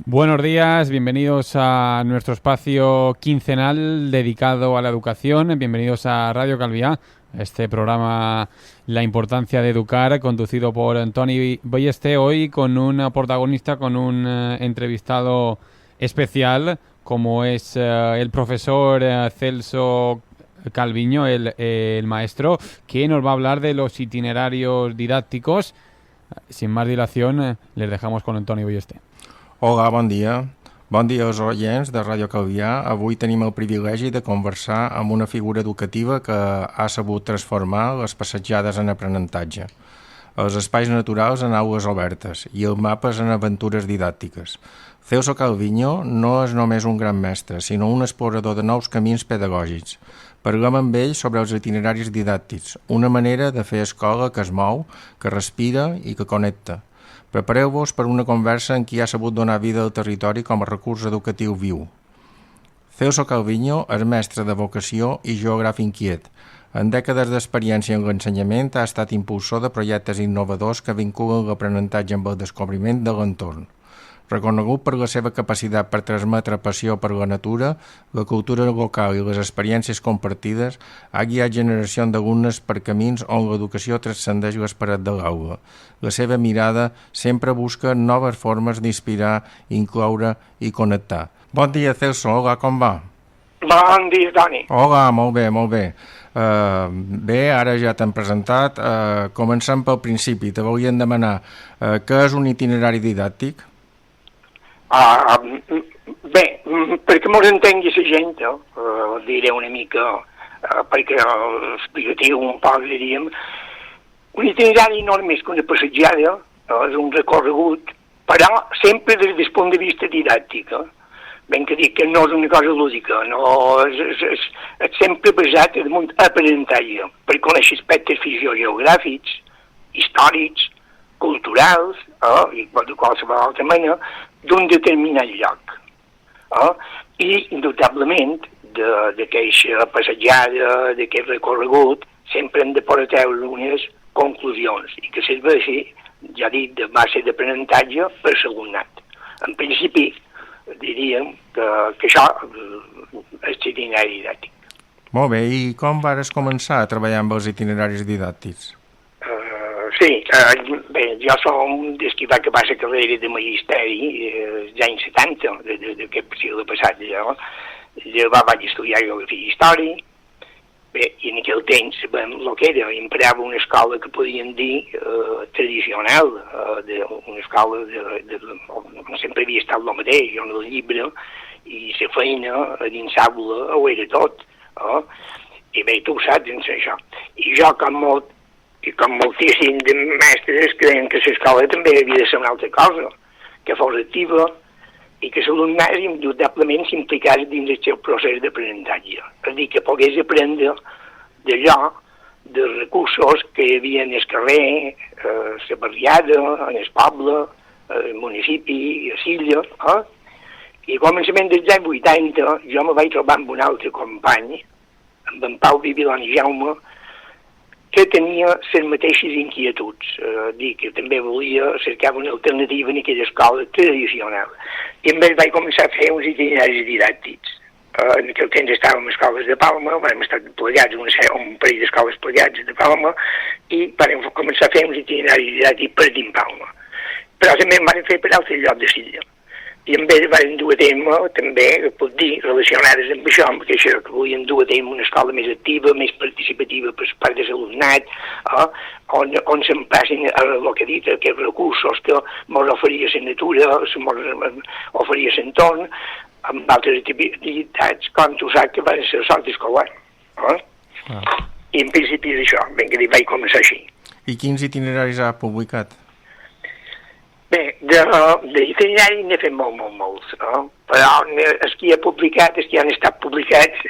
Buenos días, bienvenidos a nuestro espacio quincenal dedicado a la educación. Bienvenidos a Radio Calviá, este programa La importancia de educar, conducido por Toni Ballester, hoy con un protagonista, con un entrevistado especial, como es el profesor Celso Calviño, el maestro, que nos va a hablar de los itinerarios didácticos. Sin más dilación, les dejamos con Toni Ballester. Hola, bon dia. Bon dia als oients de Ràdio Calvià. Avui tenim el privilegi de conversar amb una figura educativa que ha sabut transformar les passejades en aprenentatge, els espais naturals en aules obertes i els mapes en aventures didàctiques. Celso Calviño no és només un gran mestre, sinó un explorador de nous camins pedagògics. Parlem amb ell sobre els itineraris didàctics, una manera de fer escola que es mou, que respira i que connecta. Prepareu-vos per una conversa en qui ha sabut donar vida al territori com a recurs educatiu viu. Celso Calviño és mestre de vocació i geògraf inquiet. En dècades d'experiència en l'ensenyament ha estat impulsor de projectes innovadors que vinculen l'aprenentatge amb el descobriment de l'entorn. Reconegut per la seva capacitat per transmetre passió per la natura, la cultura local i les experiències compartides, ha guiat generacions d'alumnes per camins on l'educació transcendeix les parets de l'aula. La seva mirada sempre busca noves formes d'inspirar, incloure i connectar. Bon dia, Celso. Hola, com va? Bon dia, Toni. Hola, molt bé, molt bé. Bé, ara ja t'hem presentat. Comencem pel principi. Te volien demanar què és un itinerari didàctic? Bé, perquè mos entengui la gent, diré una mica, perquè explicatiu un poc, diríem, un itinerari no és més que una passejada, és un recorregut, però sempre des del punt de vista didàctic. Ben que dic que no és una cosa lúdica, no, és sempre basat en un aprenentatge, per conèixer aspectes fisiogeogràfics, històrics, culturals, i de qualsevol altra manera, d'un determinat lloc. I, indubtablement, d'aquesta passejada, d'aquest recorregut, sempre hem de portar unes conclusions i que serveixi, ja dit, de base d'aprenentatge per l'alumnat. En principi, diríem que això és l'itinerari didàctic. Molt bé, i com vas començar a treballar amb els itineraris didàctics? Sí, bé, jo som des que va acabar la carrera de magisteri, als anys 70, d'aquest segle passat, llavors vaig estudiar geografia i història, bé, i en aquell temps sabem el que era, emprava una escola que podíem dir tradicional, una escola on sempre havia estat el mateix, on el llibre i la feina a dins l'aula ho era tot, i bé, tu ho saps, doncs això. I jo, com moltíssims de mestres, creien que l'escola també havia de ser una altra cosa, que fos activa i que l'alumnat indubtablement s'impliqués dins el seu procés d'aprenentatge. És a dir, que pogués aprendre d'allò, de recursos que hi havia en el carrer, la barriada, en el poble, el municipi, a l'illa. I a començament dels anys 80 jo me vaig trobar amb un altre company, amb en Pau Bibilon i Jaume, que tenia les mateixes inquietuds, dir que també volia cercar una alternativa en aquella escola tradicional. I amb ell vaig començar a fer uns itineraris didàctics. En aquell temps estàvem a escoles de Palma, vam estar plegats, un parell d'escoles plegats de Palma, i vam començar a fer uns itineraris didàctics per dins Palma. Però també en vam fer per altres llocs de l'illa. I amb ell vam dur a terme, també, puc dir, relacionades amb això, perquè això que volíem dur a terme una escola més activa, més participativa per part de l'alumnat, on s'empassin el que he dit, aquests recursos que ens oferia la natura, ens oferia l'entorn, amb altres activitats, com tu saps que van ser sort escolar. I en principi és això, ben que vaig començar així. I quins itineraris ha publicat? Bé, d'itinerari n'he fet molts, però els que he publicat, els que han estat publicats,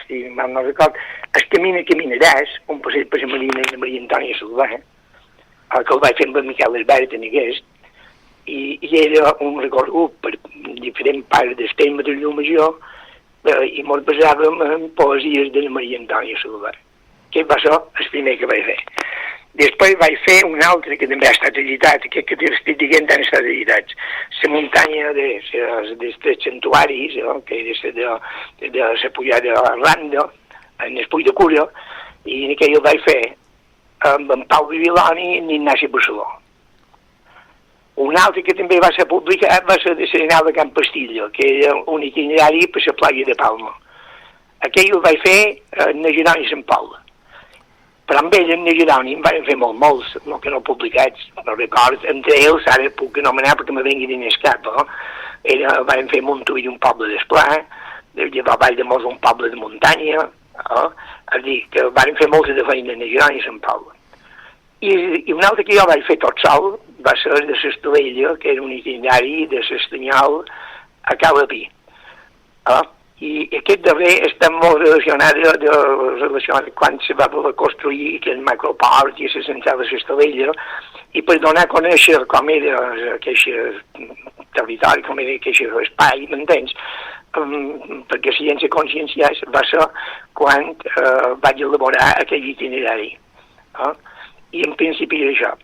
si mal no record, el Caminaràs, un passeig per la Marina de Maria Antònia Salvà, que el vaig fer amb en Miquel Herbert en aquest, i era un recorregut per diferents parts del terme de Llumajor, i ens basàvem en poesies de la Maria Antònia Salvà, que va ser el primer que vaig fer. Després vaig fer un altre que també ha estat editat, aquest que t'estic dient han estat editats. La muntanya dels santuaris, que és de la pujada a Randa, en el Puig de Cura, i aquell el vaig fer amb en Pau Bibiloni i en Ignasi Barceló. Un altre que també va ser publicat va ser de Serenal de Can Pastillo, que era un itinerari per la platja de Palma. Aquell el vaig fer en Jeroni i Sant Pol. Però amb ell, en Jeroni, en van fer molts, el que no publicats, no records, entre ells, ara puc anomenar perquè me vengui dins el cap, van fer Montull, un poble d'Esplà, llavors Vall de Mos, un poble de muntanya, és a dir, que van fer molts de feina en Jeroni i Sant Pol. I un altre que jo vaig fer tot sol va ser de l'Estovella, que era un itinerari de l'Estanyol a Calapí. I aquest darrer està molt relacionat quan se va construir aquest macroport i la central de l'Estovella, i per donar a conèixer com era aquest territori, com era aquest espai, m'entens? Perquè si gent se conscienciés va ser quan vaig elaborar aquell itinerari. I en principi és això.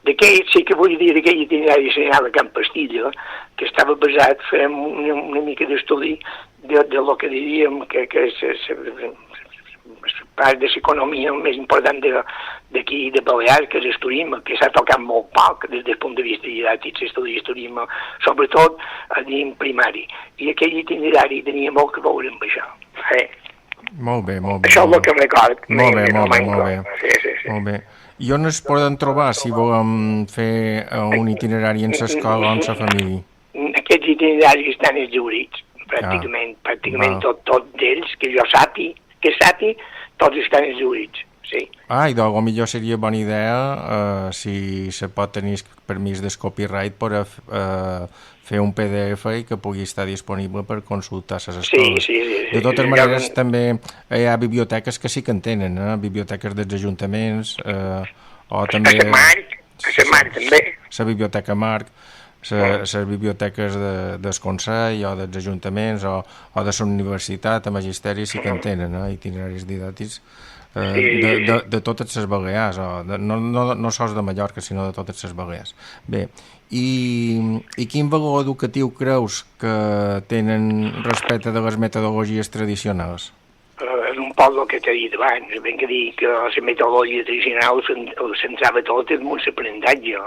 D'aquell, sí que vull dir aquell itinerari senyal de Can Pastillo, que estava basat, fem una mica d'estudi de lo que diríem que és part de l'economia més important d'aquí de Balears, que és el turisme, que s'ha tocat molt poc des del punt de vista didàctic, l'estudi del turisme, sobretot a dins primari. I aquell itinerari tenia molt que veure amb això. Molt bé, molt bé. Això és el que record. Molt bé. Sí. Molt bé. I on es poden trobar si volem fer un itinerari en l'escola o en la família? Aquests itineraris estan exhaurits, pràcticament tots ells, que jo sàpi, tots estan exhaurits, sí. I doncs potser seria bona idea, si se pot tenir permís del copyright, per fer un PDF i que pugui estar disponible per consultar les escoles. Sí. De totes maneres, també hi ha biblioteques que sí que en tenen, biblioteques dels ajuntaments, o també... A Marc, també. La biblioteca Marc, les biblioteques del Consell o dels ajuntaments o de la universitat, a magisteri, sí que en tenen, itineraris didàctics de totes les Balears, no sols de Mallorca, sinó de totes les Balears. Bé, i quin valor educatiu creus que tenen respecte de les metodologies tradicionals? És un poc el que t'he dit abans, ben que dir que la metodologia tradicional centrava tot en l'aprenentatge,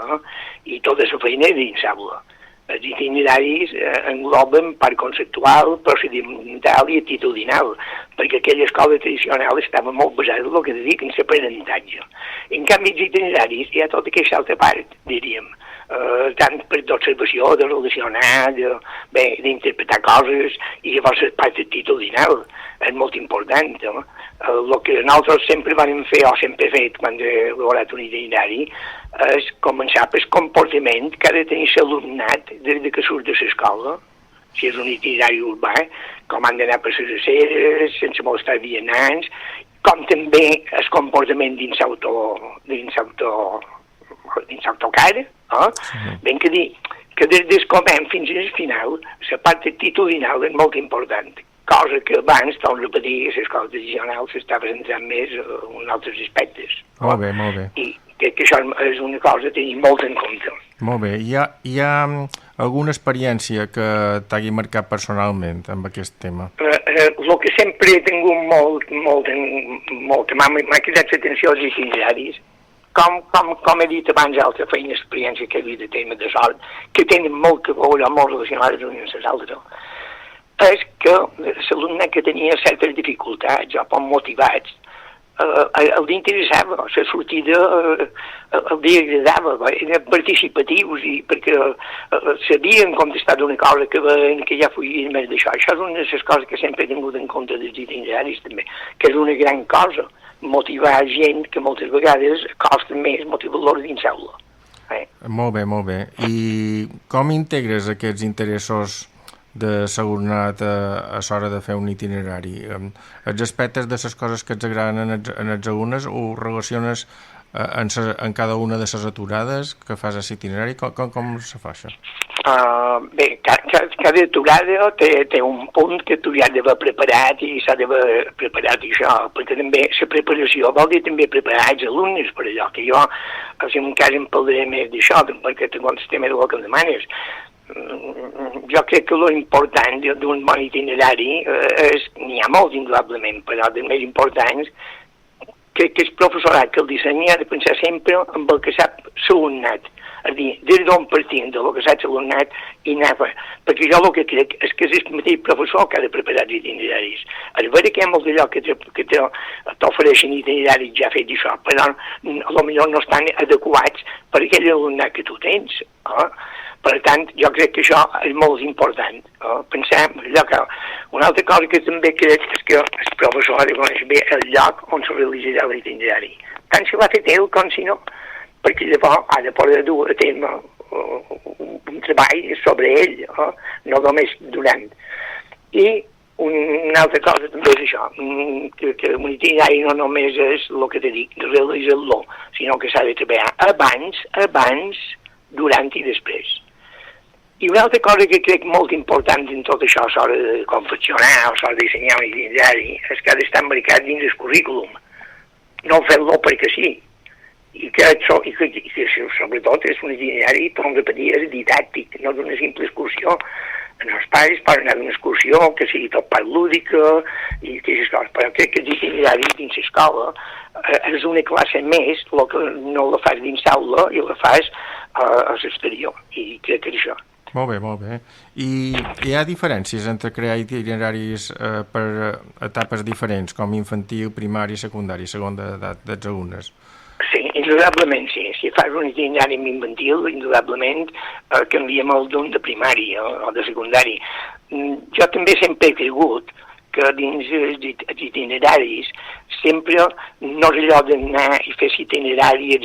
i tota la feina era dins l'aula. Els itineraris engloben part conceptual, procedimental i actitudinal, perquè aquella escola tradicional estava molt basada en el que dic, en l'aprenentatge. En canvi, els itineraris hi ha tota aquesta altra part, diríem, tant per d'observació, de relacionar, d'interpretar coses, i llavors la part actitudinal és molt important. El que nosaltres sempre vam fer, o sempre he fet quan he elaborat un itinerari, és començar pel comportament que ha de tenir l'alumnat des que surt de l'escola, si és un itinerari urbà, com han d'anar per les aceres, sense molestar vianants, com també el comportament dins l'autocar, ben que dir que des del començ fins al final la part actitudinal és molt important, cosa que abans, torno a repetir, a l'escola tradicional s'estava centrant més en altres aspectes. Molt bé. I crec que això és una cosa a tenir molt en compte. Molt bé. Hi ha alguna experiència que t'hagi marcat personalment amb aquest tema? El que sempre he tingut molt m'ha cridat l'atenció als itineraris, com he dit abans, altra feina, experiència que he dit de tema de sort, que tenen molt que veure, molt relacionades amb les altres, és que l'alumne que tenia certes dificultats o poc motivats, el interessava, la sortida els agradava, eren participatius i perquè sabien contestar d'una cosa que ja fugien més d'això. Això és una de les coses que sempre he tingut en compte dels itineraris també, que és una gran cosa, motivar gent que moltes vegades costa més motivar-los dins l'aula. Molt bé. I com integres aquests interessos de l'alumnat a l'hora de fer un itinerari? Els aspectes de les coses que ens agraden en els alumnes ho relaciones en cada una de les aturades que fas a l'itinerari? Com se fa això? Bé, cada aturada té un punt que tu ja has d'haver preparat i s'ha d'haver preparat això, perquè també la preparació vol dir també preparar els alumnes per allò, que jo, si en un cas em parlaré més d'això, perquè tengo el tema del que em demanes. Jo crec que l'important d'un bon itinerari n'hi ha molts, indudablement, però els més importants que el professorat que el dissenya ha de pensar sempre en el que sap l'alumnat, és a dir, des d'on partint del que sap l'alumnat i anar a fer. Perquè jo el que crec és que és el mateix professor que ha de preparar els itineraris. És vera que hi ha molt d'allò que t'ofereixen itineraris ja fets això, però potser no estan adequats per aquell alumnat que tu tens. Per tant, jo crec que això és molt important. Pensem allò que... Una altra cosa que també crec és que el professor ha de conèixer bé el lloc on se realitzarà l'itinerari. Tant si l'ha fet ell com si no, perquè llavors ha de poder dur a terme un treball sobre ell, no només durant. I una altra cosa també és això, que un itinerari no només és el que te dic, realitzar-lo, sinó que s'ha de treballar abans, durant i després. I una altra cosa que crec molt important en tot això, a l'hora de confeccionar o a l'hora de dissenyar un itinerari, és que ha d'estar embricat dins el currículum, no fer-lo perquè sí. I que sobretot és un itinerari, com repetir, és didàctic, no d'una simple excursió. Els pares poden anar d'una excursió que sigui tot part lúdica i aquestes coses, però crec que l'itineraris dins l'escola és una classe més, el que no la fas dins l'aula i la fas a l'exterior, i crec que és això. Molt bé, molt bé. I hi ha diferències entre crear itineraris per etapes diferents, com infantil, primari, secundari, segons l'edat dels alumnes? Sí, indudablement sí. Si fas un itinerari infantil, indudablement canvia molt d'un de primari o de secundari. Jo també sempre he cregut que dins els itineraris sempre no és allò d'anar i fer itinerari i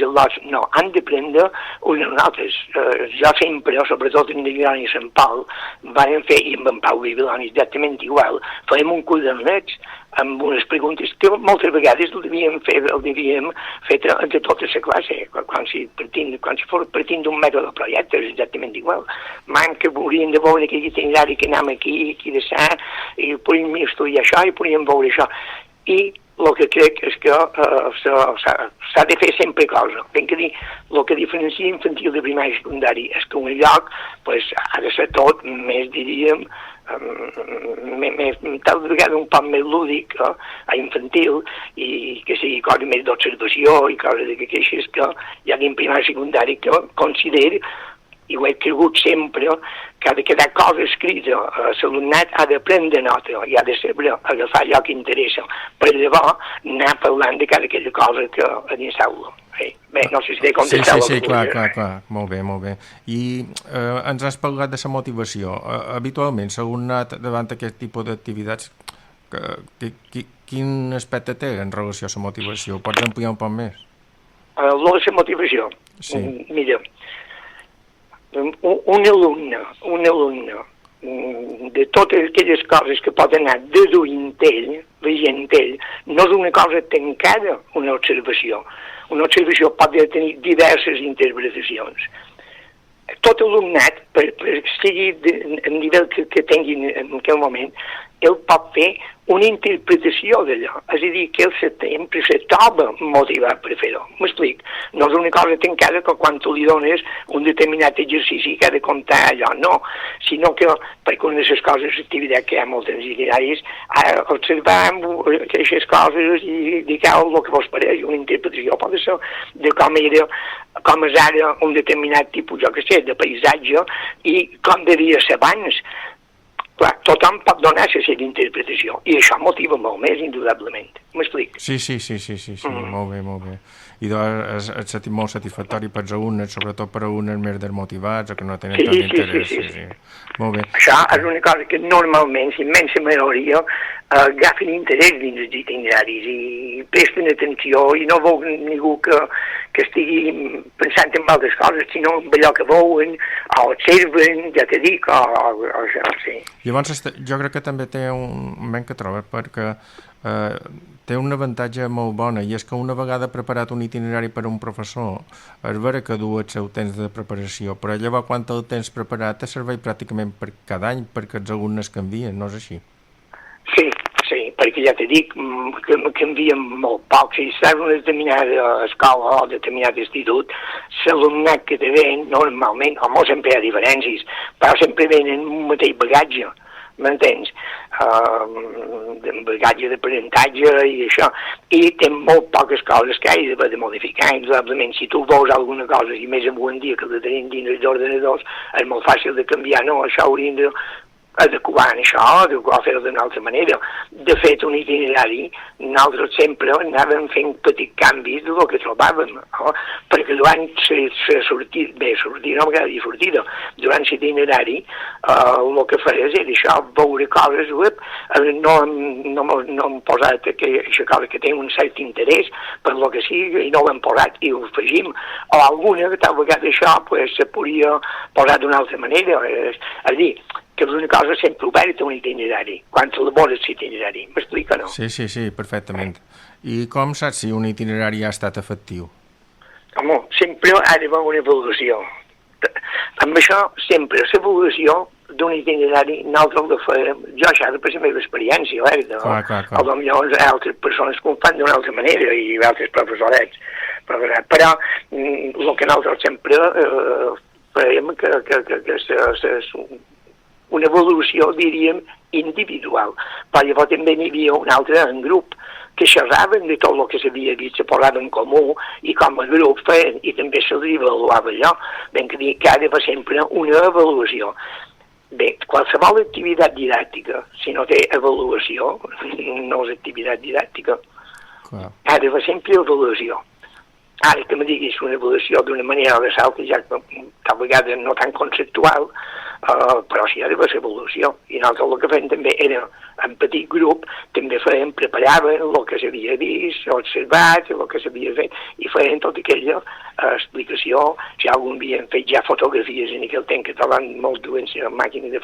no, han d'aprendre uns als altres. Jo sempre, sobretot en Vilani i Sant Pau, vam fer, i amb en Pau i Vilani exactament igual, fèiem un quadernet amb unes preguntes que moltes vegades el devíem fer entre tota la classe, quan si fos partint d'un mètode de projecte, és exactament igual. Que hauríem de veure aquell itinerari que anem aquí de sa, i podríem estudiar això i podríem veure això. I el que crec és que s'ha de fer sempre cosa. Ben que dir, el que diferencia infantil de primari i secundari és que un lloc ha de ser tot més, diríem, tal vegada un poc més lúdic, infantil, i que sigui cosa més d'observació i cosa d'aquestes que hi ha dins primari i secundari que consideri, i ho he cregut sempre, que ha de quedar cosa escrita. L'alumnat ha de prendre nota i ha de saber agafar allò que interessa, per llavors anar parlant de cada aquella cosa que a dins l'aula. Bé, no sé si t'he contestat. Sí, clar. Molt bé. I ens has parlat de la motivació. Habitualment, l'alumnat davant aquest tipus d'activitats, quin aspecte té en relació a la motivació? Pots ampliar un poc més? La motivació? Sí. Mira, un alumne de totes aquelles coses que pot anar deduint ell, veient ell, no és una cosa tancada, una observació. Una observació pot tenir diverses interpretacions. Tot alumnat, per sigui en nivell que tinguin en aquell moment, ell pot fer una interpretació d'allò. És a dir, que ell sempre se troba motivat per fer-ho. M'explic. No és una cosa tancada que quan tu li dones un determinat exercici que ha de comptar allò, no. Sinó que, perquè una de les coses, l'activitat que hi ha molts itineraris, observar aquestes coses i dedicar el que vos pareix. Una interpretació pot ser de com és ara un determinat tipus, jo que sé, de paisatge i com devia ser abans. Clar, tothom pot donar la seva interpretació i això motiva molt més, indudablement. M'explic? Sí, molt bé. I doncs és molt satisfactori per als alumnes, sobretot per a alumnes més desmotivats o que no tenen tant interès. Sí. Molt bé. Això és una cosa que normalment, la immensa majoria, agafen interès dins els itineraris i presten atenció i no veu ningú que que estigui pensant en altres coses, sinó en allò que veuen, o observen, ja t'he dit, o això, sí. Llavors, jo crec que també té un ben que troba, perquè té un avantatge molt bona, i és que una vegada preparat un itinerari per a un professor, és vera que du el seu temps de preparació, però llavors quan el tens preparat te serveix pràcticament per cada any, perquè els alumnes canvien, no és així? Sí, perquè ja t'he dit que canvien molt poc. Si estàs en una determinada escola o determinat institut, l'alumnat que te ven, normalment, home, sempre hi ha diferències, però sempre venen un mateix bagatge, m'entens? Bagatge d'aprenentatge i això. I té molt poques coses que hi ha de modificar. Probablement, si tu veus alguna cosa, i més avui en dia que la tenim dins els ordenadors, és molt fàcil de canviar, no? Això hauríem d'adequar en això, adequar fer-ho d'una altra manera. De fet, un itinerari, nosaltres sempre anàvem fent petits canvis del que trobàvem, no? Perquè durant la sortida, no m'agrada dir sortida, durant l'itinerari, el que feies era això, veure coses, no hem posat aquesta cosa que té un cert interès per lo que sigui, i no l'hem posat i ho afegim, o alguna que tal vegada això se podria posar d'una altra manera, és a dir, que és una cosa sempre oberta, un itinerari, quan elabores l'itinerari. M'explica, no? Sí, perfectament. I com saps si un itinerari ha estat efectiu? Home, sempre ha d'haver una evolució. Amb això, sempre, l'evolució d'un itinerari, nosaltres la farem, jo això per la meva experiència, Clar. Potser altres persones que ho fan d'una altra manera, i altres professorets, però el que nosaltres sempre farem que una evolució, diríem, individual. Però llavors també n'hi havia un altre en grup, que xerraven de tot el que s'havia vist, se posaven en comú, i com a grup feien, i també se'ls avaluava allò. Ben que dir que ha de fer sempre una avaluació. Bé, qualsevol activitat didàctica, si no té avaluació, no és activitat didàctica. Clar. Ha de fer sempre avaluació. Ara que me diguis una evolució d'una manera o de l'altra, ja tal vegada no tan conceptual, però sí ha de fer evolució. I nosaltres el que fèiem també era, en petit grup, també preparaven el que s'havia vist, observat, el que s'havia fet, i feien tota aquella explicació. Si algú havien fet ja fotografies en aquell temps, que estaven molt duents a la màquina de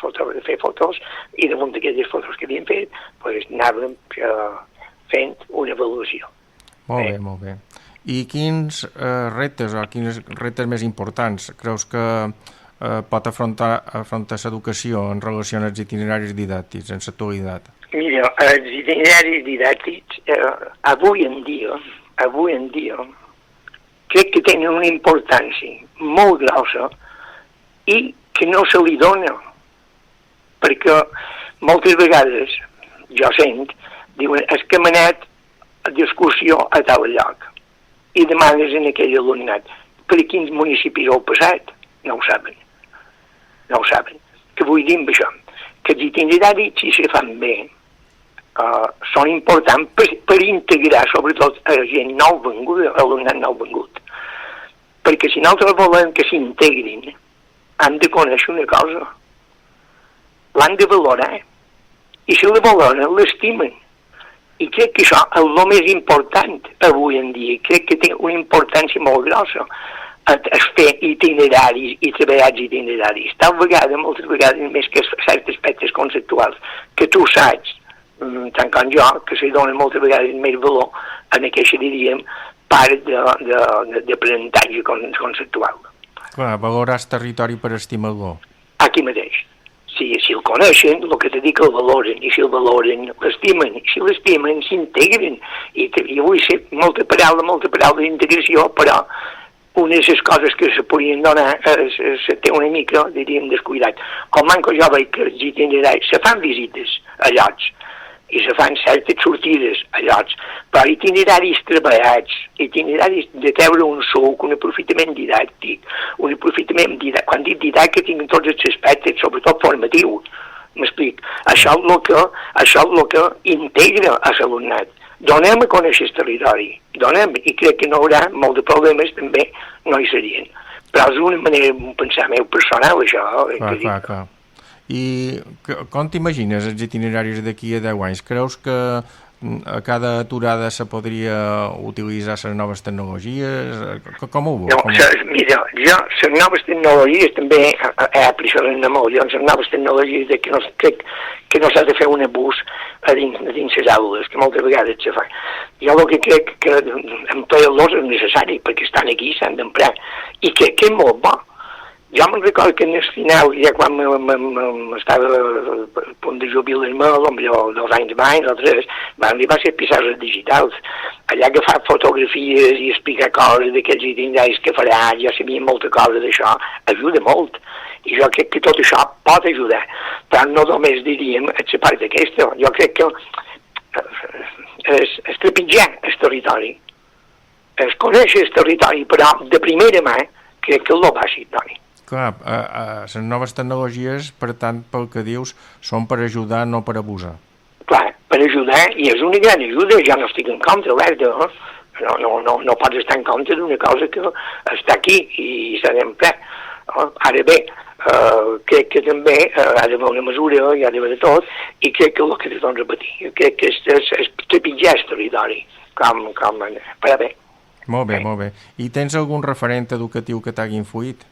fer fotos, i damunt d'aquelles fotos que havien fet, anàvem fent una evolució. Molt bé. I quins reptes o quins reptes més importants creus que pot afrontar l'educació en relació als itineraris didàctics en l'actualitat? Mira, els itineraris didàctics avui en dia crec que tenen una importància molt grossa i que no se li dona, perquè moltes vegades jo sent, diuen, és que hem anat a d'excursió a tal lloc, i demanes en aquell alumnat per a quins municipis heu passat. No ho saben. Què vull dir amb això? Que els itineraris, si se fan bé, són importants per integrar, sobretot, a gent nou venguda, alumnat nou vengut. Perquè si nosaltres volem que s'integrin, han de conèixer una cosa. L'han de valorar. I si la valoren, l'estimen. I crec que això és el més important avui en dia. Crec que té una importància molt grossa es fer itineraris i treballar itineraris. Moltes vegades, més que certs aspectes conceptuals, que tu saps, tant com jo, que se dona moltes vegades més valor en aquesta, diríem, part d'aprenentatge conceptual. Clar, valorar el territori per estimar-lo. Aquí mateix. Si el coneixen, el que te dic el valoren, i si el valoren, l'estimen, i si l'estimen, s'integren. I vull ser molta paraula d'integració, però una de les coses que se podien donar se té una mica, diríem, descuidat. Com que jo veig que els itineraris se fan visites a llocs, i se fan certes sortides a llocs, però itineraris treballats, itineraris de treure un suc, un aprofitament didàctic, quan dic didàctic tinc tots els aspectes, sobretot formatiu, m'explic. Això és el que integra a l'alumnat. Donem a conèixer el territori, i crec que no hi haurà molts de problemes, també no hi serien. Però és una manera de pensar meu personal, això. Clar. I com t'imagines els itineraris d'aquí a 10 anys? Creus que a cada aturada se podria utilitzar les noves tecnologies? Com ho veu? No, mira, jo, les noves tecnologies també, per això les noves tecnologies de que no, crec que no s'ha de fer un abús a dins les aules, que moltes vegades se fa. Jo el que crec que emplear-los és necessari, perquè estan aquí, s'han d'emprar, i que és molt bo. Jo me'n recordo que en el final, ja quan m'estava a punt de jubilar-me, potser 2 anys abans o 3, van arribar a ser pissarres digitals. Allà agafar fotografies i explicar coses d'aquells itineraris que farà, ja sabia molta cosa d'això, ajuda molt. I jo crec que tot això pot ajudar. Però no només diríem la part aquesta. Jo crec que és trepitjar el territori. És conèixer el territori, però de primera mà, crec que és el bàsic, Toni. Clar, les noves tecnologies, per tant, pel que dius, són per ajudar, no per abusar. Clar, per ajudar, i és una gran ajuda, ja no estic en contra, alerta, no pots estar en contra d'una cosa que està aquí i s'ha d'emprar. Ara bé, crec que també ha d'haver una mesura, hi ha d'haver de tot, i crec que el que t'ho repetir, crec que és trepitjar el territori, com per a bé. Molt bé, molt bé. I tens algun referent educatiu que t'hagi influït?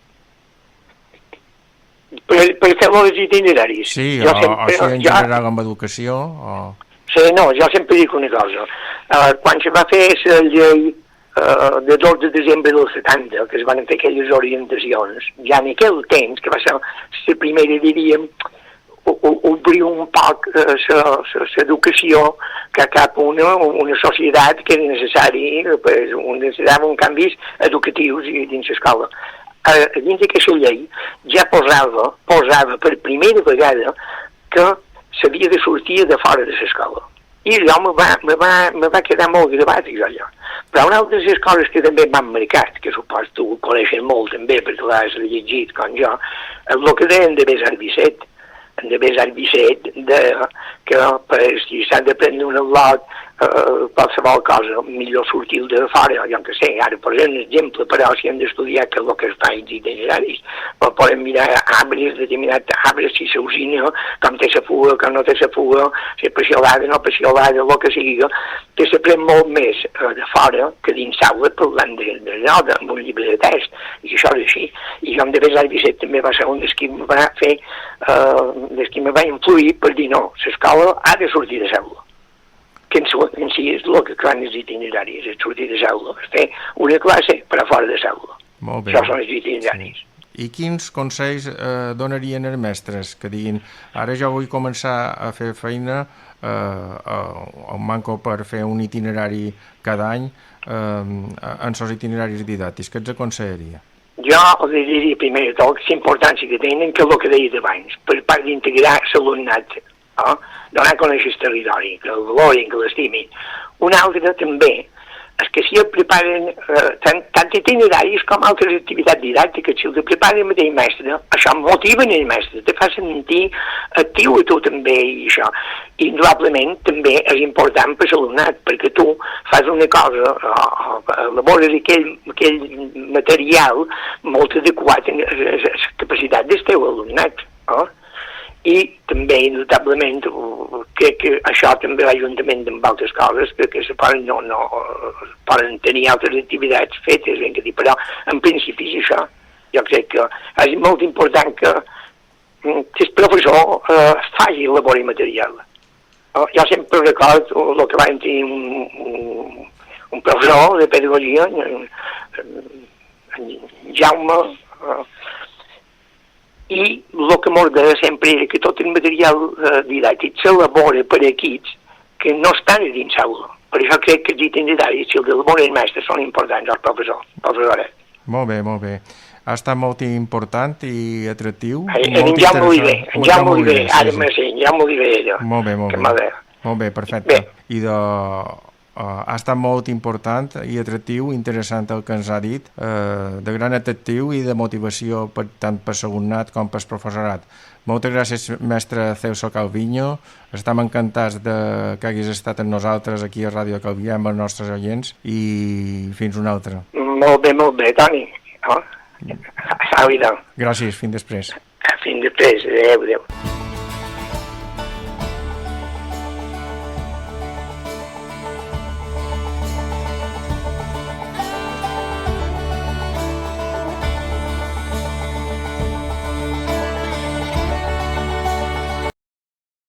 Per fer els itineraris. Sí, o sigui en general amb educació? Sí, no, jo sempre dic una cosa. Quan se va fer la llei de 2 de desembre del 70, que es van fer aquelles orientacions, ja en aquell temps, que va ser la primera, diríem, obrir un poc l'educació cap a una societat que era necessari, necessitava un canvis educatius dins l'escola. Dins d'aquesta llei ja posava per primera vegada que s'havia de sortir de fora de l'escola. I allò me va quedar molt gravat, allò. Però una altra de les coses que també m'han marcat, que supos tu coneixes molt també, perquè l'has llegit com jo, és el que deien de Besar Vicet. De Besar Vicet, que si s'ha de prendre un lot, qualsevol cosa, millor sortir de fora, jo que sé, ara posem un exemple, però si hem d'estudiar que és el que es fa als itineraris, però podem mirar arbres, determinats arbres, si s'usina, com té la fuga, com no té la fuga, si és peciolada, no peciolada, el que sigui, que s'aprèn molt més de fora que dins l'aula parlant d'allò, amb un llibre de text, i això és així. I jo amb de Besar Vicet també va ser un dels que em va fer, des que me va influir per dir no, l'escola ha de sortir de l'aula. Que en si és el que fan els itineraris, és sortir de l'aula, és fer una classe per a fora de l'aula. Això són els itineraris. Sí. I quins consells donarien els mestres que diguin ara jo vull començar a fer feina on manco per fer un itinerari cada any en els itineraris didàctics, què ens aconsellaria? Jo els diria primer de tot la importància que tenen, que és el que deia abans, per part d'integrar l'alumnat, donar a conèixer el territori, que el valorin, que l'estimin. Una altra també és que si el preparen tant itineraris com altres activitats didàctiques, si el preparen el mateix mestre, això motiva el mestre, te fa sentir actiu a tu també i això. I indudablement també és important per l'alumnat, perquè tu fas una cosa, elabores aquell material molt adequat a la capacitat del teu alumnat. I també, indubtablement, crec que això també va juntament amb altres coses que se poden tenir altres activitats fetes, però en principi és això. Jo crec que és molt important que el professor faci el labori material. Jo sempre recordo el que vam tenir un professor de pedagogia, Jaume, i el que mos deia sempre era que tot el material didàctic s'elabora per equips que no estan dins l'aula. Per això crec que els itineraris, si el d'elaborar el mestre, són importants als professors. Molt bé, molt bé. Ha estat molt important i atractiu. En Jaume Oliver, ara me sé, en Jaume Oliver. Molt bé, molt bé. Molt bé, perfecte. I ha estat molt important i atractiu, interessant el que ens ha dit, de gran atractiu i de motivació tant per l'alumnat com per el professorat. Moltes gràcies, mestre Celso Calviño. Estem encantats que haguis estat amb nosaltres aquí a Ràdio Calvià amb els nostres oients i fins una altra. Molt bé, Toni. Gràcies, fins després. Fins després, adéu.